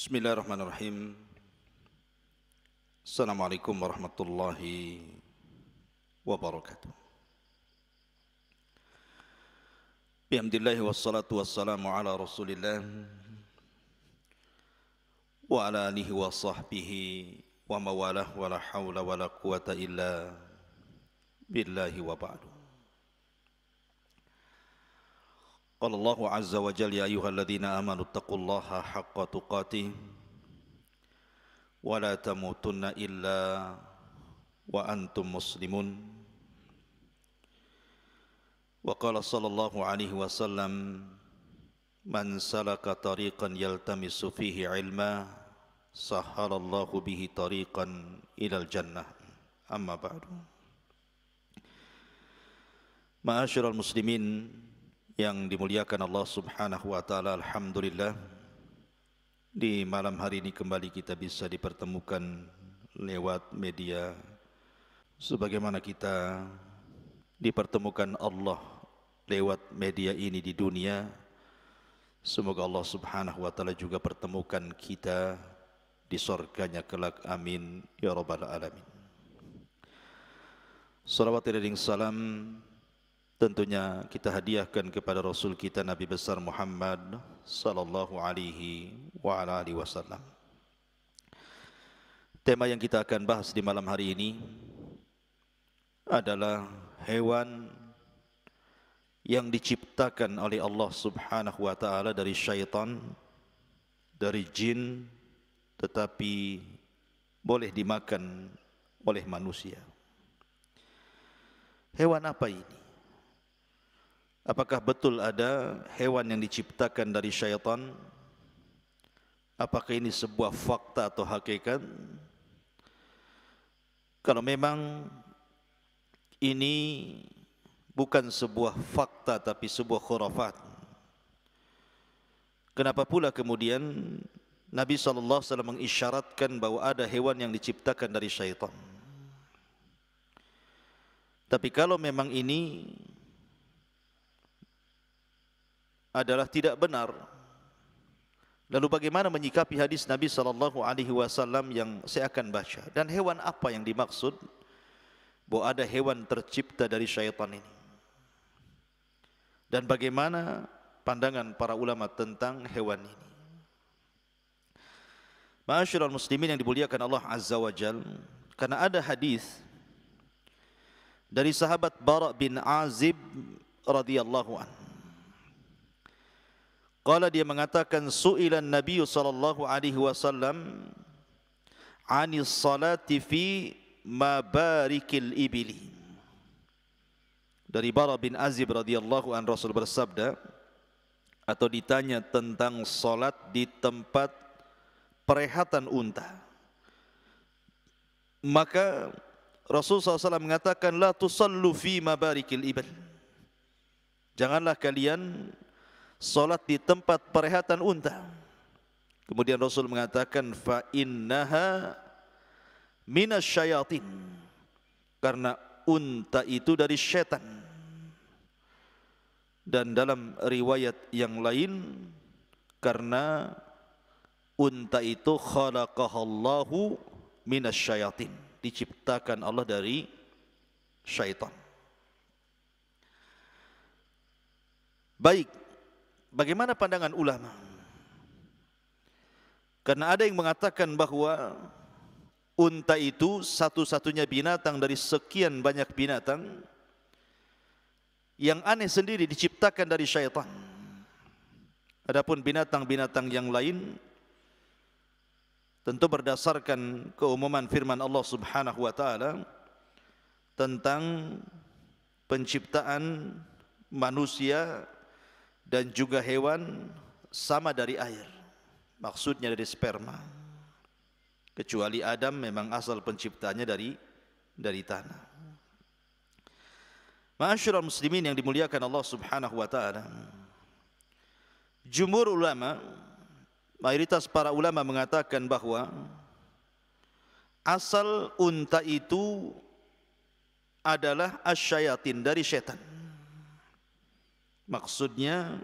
Bismillahirrahmanirrahim. Assalamualaikum warahmatullahi wabarakatuh. Bihamdillahi wassalatu wassalamu ala rasulillah wa ala alihi wa sahbihi wa mawalah wa la hawla wa la quwata illa billahi wa ba'du. Qala Allahu azza wa jalla ya ayyuhalladzina amanu taqullaha haqqa tuqatih wa la tamutunna illa wa antum muslimun. Wa qala sallallahu alaihi wasallam man salaka tariqan yaltamisu fihi ilma sahhalallahu bihi tariqan ilal jannah. Amma ba'du. Ma'asyiral muslimin yang dimuliakan Allah Subhanahu wa taala, alhamdulillah di malam hari ini kembali kita bisa dipertemukan lewat media sebagaimana kita dipertemukan Allah lewat media ini di dunia. Semoga Allah Subhanahu wa taala juga pertemukan kita di surganya kelak, amin ya rabbal alamin. Salawat dan salam tentunya kita hadiahkan kepada Rasul kita Nabi besar Muhammad sallallahu alaihi wa ala alihi wasallam. Tema yang kita akan bahas di malam hari ini adalah hewan yang diciptakan oleh Allah Subhanahu wa taala dari syaitan, dari jin, tetapi boleh dimakan oleh manusia. Hewan apa ini? Apakah betul ada hewan yang diciptakan dari syaitan? Apakah ini sebuah fakta atau hakikat? Kalau memang ini bukan sebuah fakta tapi sebuah khurafat, kenapa pula kemudian Nabi SAW mengisyaratkan bahwa ada hewan yang diciptakan dari syaitan? Tapi kalau memang ini adalah tidak benar, lalu bagaimana menyikapi hadis Nabi SAW yang saya akan baca? Dan hewan apa yang dimaksud bahwa ada hewan tercipta dari syaitan ini? Dan bagaimana pandangan para ulama tentang hewan ini? Ma'asyiral muslimin yang dimuliakan Allah Azza wa Jalla, karena ada hadis dari sahabat Bara bin Azib radhiyallahu anhu. Qala, dia mengatakan, su'ilan Nabi sallallahu alaihi wasallam 'anis salati fi mabarikil ibili. Dari Bara bin Azib radhiyallahu an, Rasul bersabda atau ditanya tentang salat di tempat perehatan unta. Maka Rasul SAW mengatakan, la tusallu fi mabarikil ibil. Janganlah kalian salat di tempat perehatan unta. Kemudian Rasul mengatakan, fa innaha minasyayatin, karena unta itu dari syaitan. Dan dalam riwayat yang lain, karena unta itu khalaqahallahu minasyayatin, diciptakan Allah dari syaitan. Baik, bagaimana pandangan ulama? Karena ada yang mengatakan bahwa unta itu satu-satunya binatang dari sekian banyak binatang yang aneh sendiri, diciptakan dari syaitan. Adapun binatang-binatang yang lain tentu berdasarkan keumuman firman Allah Subhanahu wa taala tentang penciptaan manusia dan juga hewan sama dari air, maksudnya dari sperma. Kecuali Adam memang asal penciptanya dari tanah. Ma'asyiral muslimin yang dimuliakan Allah Subhanahu wa taala, jumhur ulama, mayoritas para ulama mengatakan bahwa asal unta itu adalah asyayatin, dari syaitan. Maksudnya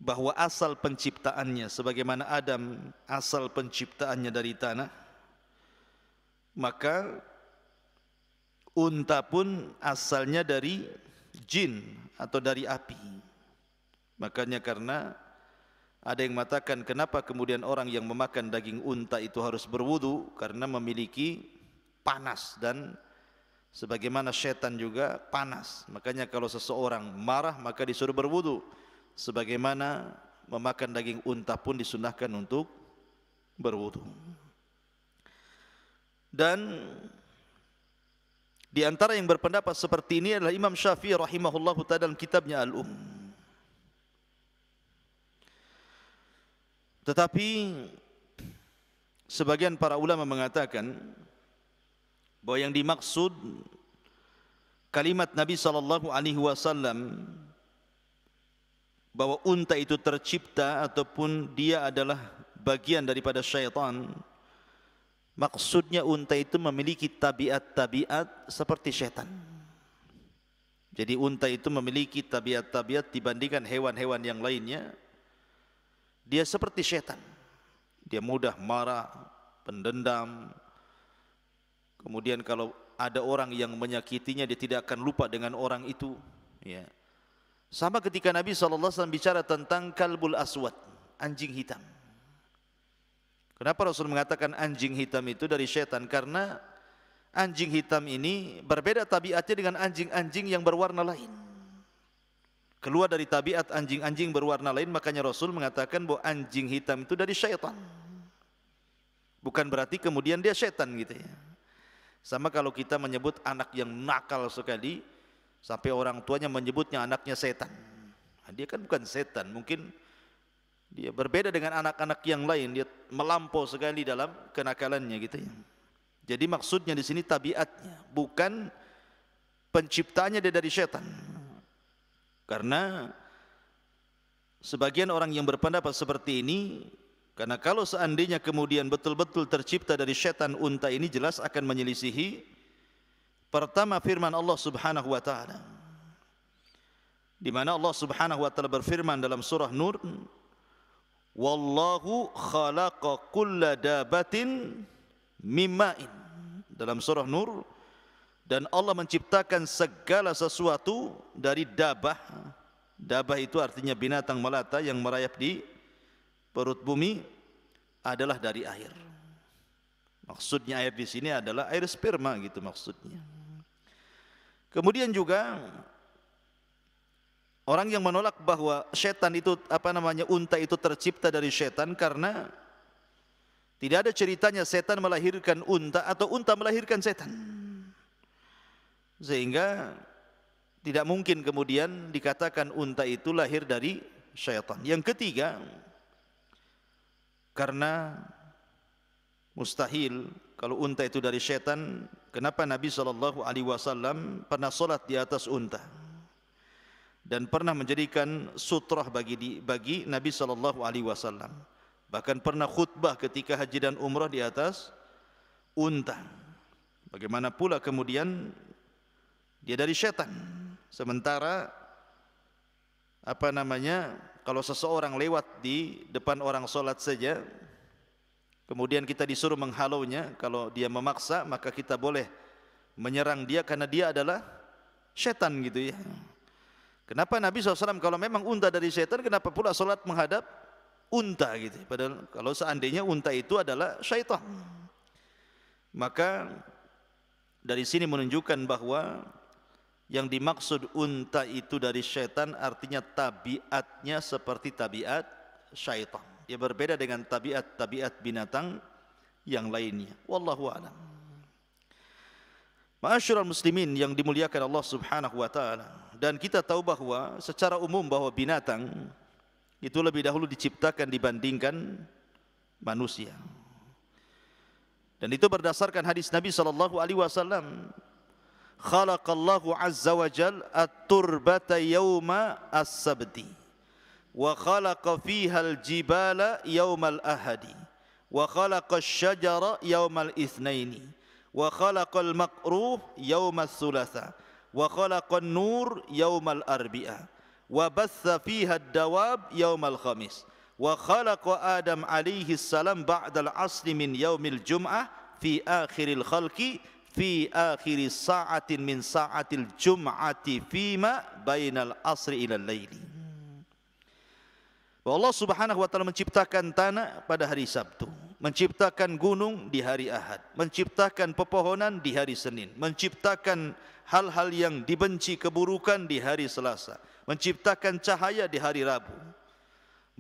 bahwa asal penciptaannya sebagaimana Adam asal penciptaannya dari tanah, maka unta pun asalnya dari jin atau dari api. Makanya karena ada yang mengatakan kenapa kemudian orang yang memakan daging unta itu harus berwudu, karena memiliki panas, dan sebagaimana setan juga panas. Makanya kalau seseorang marah maka disuruh berwudu, sebagaimana memakan daging unta pun disunahkan untuk berwudu. Dan di antara yang berpendapat seperti ini adalah Imam Syafi'i rahimahullahu ta'ala dalam kitabnya Al-Um. Tetapi sebagian para ulama mengatakan bahwa yang dimaksud kalimat Nabi SAW bahwa unta itu tercipta ataupun dia adalah bagian daripada syaitan, maksudnya unta itu memiliki tabiat-tabiat seperti syaitan. Jadi unta itu memiliki tabiat-tabiat dibandingkan hewan-hewan yang lainnya. Dia seperti syaitan. Dia mudah marah, pendendam. Kemudian kalau ada orang yang menyakitinya, dia tidak akan lupa dengan orang itu. Ya. Sama ketika Nabi SAW bicara tentang kalbul aswad, anjing hitam. Kenapa Rasul mengatakan anjing hitam itu dari syaitan? Karena anjing hitam ini berbeda tabiatnya dengan anjing-anjing yang berwarna lain. Keluar dari tabiat anjing-anjing berwarna lain, makanya Rasul mengatakan bahwa anjing hitam itu dari syaitan. Bukan berarti kemudian dia syaitan gitu ya. Sama kalau kita menyebut anak yang nakal sekali, sampai orang tuanya menyebutnya anaknya setan. Nah, dia kan bukan setan, mungkin dia berbeda dengan anak-anak yang lain, dia melampau sekali dalam kenakalannya gitu ya. Jadi maksudnya di sini tabiatnya, bukan penciptanya dia dari syaitan. Karena sebagian orang yang berpendapat seperti ini, karena kalau seandainya kemudian betul-betul tercipta dari syaitan, unta ini jelas akan menyelisihi pertama firman Allah Subhanahu wa taala. Di mana Allah Subhanahu wa taala berfirman dalam surah Nur, "Wallahu khalaqa kulla dabatin mimma'in." Dalam surah Nur, dan Allah menciptakan segala sesuatu dari dabah. Dabah itu artinya binatang melata yang merayap di perut bumi, adalah dari air. Maksudnya air di sini adalah air sperma gitu maksudnya. Kemudian juga orang yang menolak bahwa setan itu unta itu tercipta dari setan, karena tidak ada ceritanya setan melahirkan unta atau unta melahirkan setan. Sehingga tidak mungkin kemudian dikatakan unta itu lahir dari syaitan. Yang ketiga, karena mustahil kalau unta itu dari syaitan, kenapa Nabi SAW pernah solat di atas unta dan pernah menjadikan sutrah bagi Nabi SAW. Bahkan pernah khutbah ketika haji dan umrah di atas unta. Bagaimana pula kemudian dia dari syaitan. Sementara kalau seseorang lewat di depan orang solat saja, kemudian kita disuruh menghalaunya, kalau dia memaksa maka kita boleh menyerang dia karena dia adalah syaitan gitu ya. Kenapa Nabi SAW kalau memang unta dari syaitan, kenapa pula solat menghadap unta gitu? Padahal kalau seandainya unta itu adalah syaitan, maka dari sini menunjukkan bahwa yang dimaksud unta itu dari syaitan artinya tabiatnya seperti tabiat syaitan. Dia berbeda dengan tabiat-tabiat binatang yang lainnya. Wallahu a'lam. Ma'asyiral muslimin yang dimuliakan Allah Subhanahu wa taala, dan kita tahu bahwa secara umum bahwa binatang itu lebih dahulu diciptakan dibandingkan manusia. Dan itu berdasarkan hadis Nabi sallallahu alaihi wasallam, khalaqallahu azza wa jal at-turbata yawma as-sabti wa khalaqa fiha al-jibala yawma al-ahadi wa khalaqa asy-syajara yawma al-itsnaini wa khalaqa al-maqruh yawma ats-tsulatsa wa khalaqa an-nur yawma al-arbi'a wa batha fiha ad-dawab yaumal khamis wa khalaqa Adam alaihi salam ba'dal asri min yaumil jum'ah fi akhiril khalqi fi akhiri sa'atin min sa'atil jum'ati fima bainal asri ilal laili. Allah Subhanahu wa taala menciptakan tanah pada hari Sabtu, menciptakan gunung di hari Ahad, menciptakan pepohonan di hari Senin, menciptakan hal-hal yang dibenci keburukan di hari Selasa, menciptakan cahaya di hari Rabu,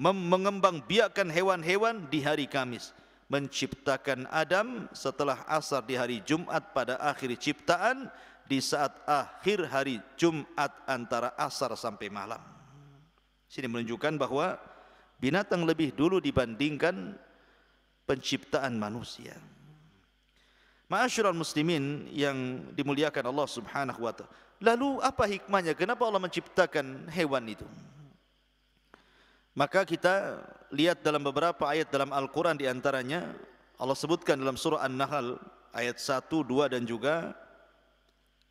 mengembangbiakkan hewan-hewan di hari Kamis, menciptakan Adam setelah asar di hari Jumat pada akhir ciptaan di saat akhir hari Jumat antara asar sampai malam. Sini menunjukkan bahwa binatang lebih dulu dibandingkan penciptaan manusia. Ma'asyiral muslimin yang dimuliakan Allah Subhanahu wa taala. Lalu apa hikmahnya? Kenapa Allah menciptakan hewan itu? Maka kita lihat dalam beberapa ayat dalam Al-Quran, di antaranya Allah sebutkan dalam surah An-Nahl ayat 1, 2 dan juga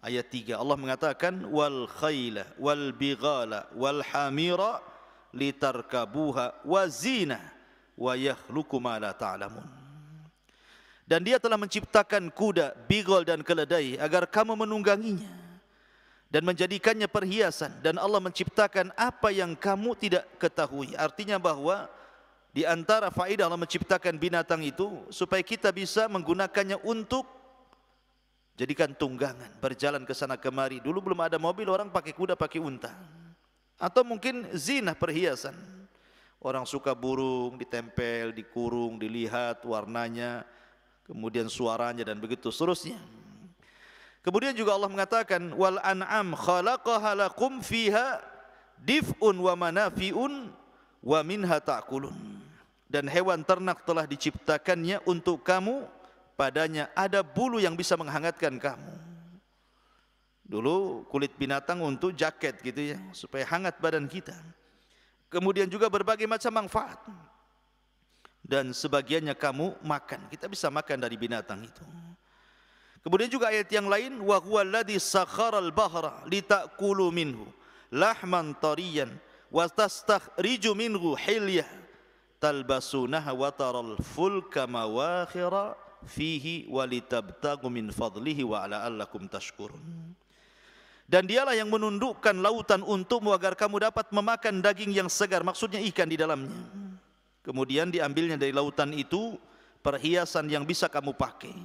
ayat 3. Allah mengatakan wal khayla wal bighala wal hamira litarkabuha wa zina wa yakhluqu ma la ta'lamun. Dan dia telah menciptakan kuda, bighal dan keledai agar kamu menungganginya dan menjadikannya perhiasan, dan Allah menciptakan apa yang kamu tidak ketahui. Artinya bahwa di antara faedah Allah menciptakan binatang itu supaya kita bisa menggunakannya untuk jadikan tunggangan, berjalan ke sana kemari. Dulu belum ada mobil, orang pakai kuda, pakai unta. Atau mungkin zina, perhiasan. Orang suka burung, ditempel, dikurung, dilihat warnanya, kemudian suaranya dan begitu seterusnya. Kemudian juga Allah mengatakan wal an'am khalaqaha lakum fiha dif'un wa manafi'un wa minha ta'kulun. Dan hewan ternak telah diciptakannya untuk kamu, padanya ada bulu yang bisa menghangatkan kamu. Dulu kulit binatang untuk jaket gitu ya, supaya hangat badan kita. Kemudian juga berbagai macam manfaat. Dan sebagiannya kamu makan. Kita bisa makan dari binatang itu. Kemudian juga ayat yang lain, wa huwallazi sakharal bahra litakulu minhu lahman tariyan wa tastakhriju minhu hilyah talbasunaha wa taral fulka mawakhira fihi wa litabtagu min fadlihi wa la'allakum tashkurun. Dan dialah yang menundukkan lautan untukmu agar kamu dapat memakan daging yang segar, maksudnya ikan di dalamnya. Kemudian diambilnya dari lautan itu perhiasan yang bisa kamu pakai.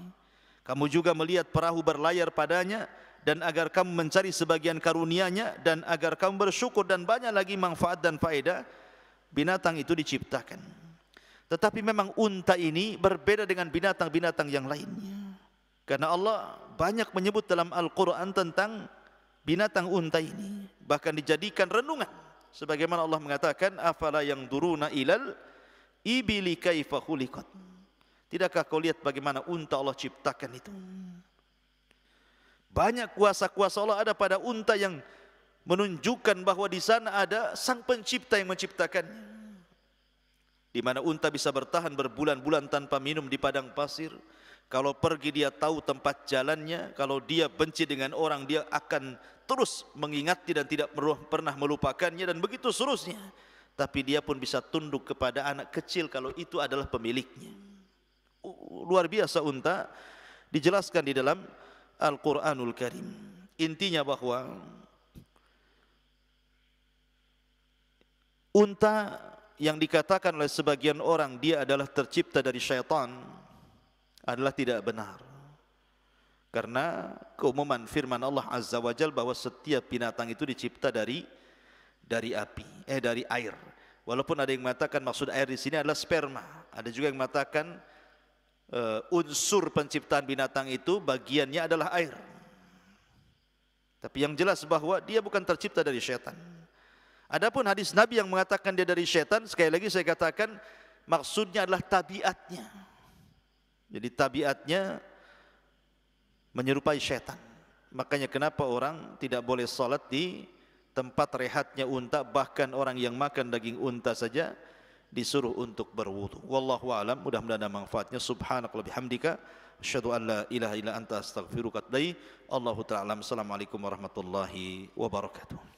Kamu juga melihat perahu berlayar padanya, dan agar kamu mencari sebagian karunia-Nya, dan agar kamu bersyukur, dan banyak lagi manfaat dan faedah binatang itu diciptakan. Tetapi memang unta ini berbeda dengan binatang-binatang yang lainnya. Karena Allah banyak menyebut dalam Al-Quran tentang binatang unta ini, bahkan dijadikan renungan. Sebagaimana Allah mengatakan, afala yanzuruna ilal ibili kaifa khuliqat. Tidakkah kau lihat bagaimana unta Allah ciptakan itu? Banyak kuasa-kuasa Allah ada pada unta yang menunjukkan bahwa di sana ada sang pencipta yang menciptakannya. Di mana unta bisa bertahan berbulan-bulan tanpa minum di padang pasir. Kalau pergi dia tahu tempat jalannya. Kalau dia benci dengan orang, dia akan terus mengingati dan tidak pernah melupakannya, dan begitu seterusnya. Tapi dia pun bisa tunduk kepada anak kecil kalau itu adalah pemiliknya. Luar biasa unta, dijelaskan di dalam Al-Quranul Karim. Intinya bahwa unta yang dikatakan oleh sebagian orang dia adalah tercipta dari syaitan adalah tidak benar. Karena keumuman firman Allah Azza wa Jalla bahwa setiap binatang itu dicipta dari air. Walaupun ada yang mengatakan maksud air di sini adalah sperma. Ada juga yang mengatakan unsur penciptaan binatang itu bagiannya adalah air. Tapi yang jelas bahwa dia bukan tercipta dari syaitan. Adapun hadis Nabi yang mengatakan dia dari syaitan, sekali lagi saya katakan maksudnya adalah tabiatnya. Jadi tabiatnya menyerupai syaitan. Makanya kenapa orang tidak boleh salat di tempat rehatnya unta, bahkan orang yang makan daging unta saja disuruh untuk berwudu. Wallahu a'lam. Mudah-mudahan ada manfaatnya. Subhanakallahumma bihamdika asyhadu an la ilaha illa anta astaghfiruka wa atubu ilaik. Allahu ta'ala. Assalamualaikum warahmatullahi wabarakatuh.